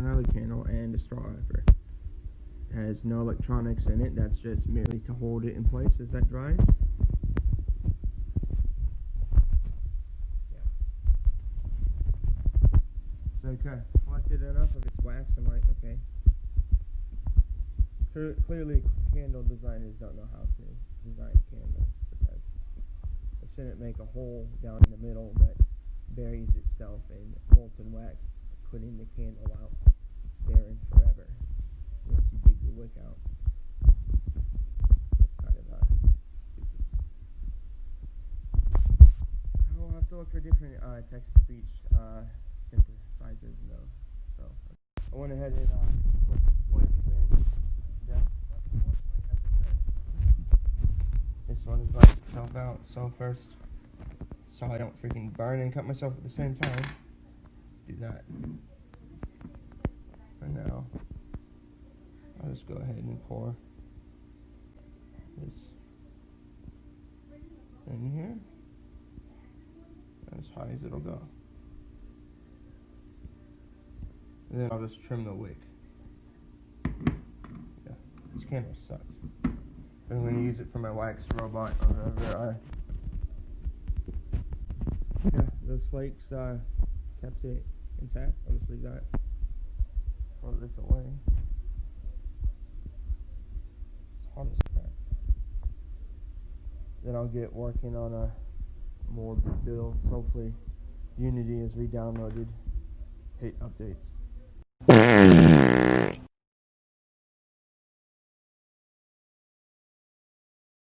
another candle and a straw wrapper. It has no electronics in it, that's just merely to hold it in place as that dries. Yeah. So okay, collected enough of its wax, I'm like, okay. Clearly candle designers don't know how to design candles, because it shouldn't make a hole down in the middle that buries itself in molten wax, putting the candle out there and forever once you dig the wick out. It's kind of stupid. I'll have to look for different text-to-speech synthesizers though. So I went ahead and put some points in. Yeah, unfortunately, as I said, this one is burning itself out. So first, so I don't freaking burn and cut myself at the same time, do that. For now, I'll just go ahead and pour this in here, as high as it'll go. And then I'll just trim the wick. Yeah, this candle sucks. I'm going to use it for my wax robot or whatever. Yeah, those flakes kept it intact. I'll just leave that. Throw this away. It's hot as crap. Then I'll get working on more builds. Hopefully Unity is re-downloaded. Hate updates.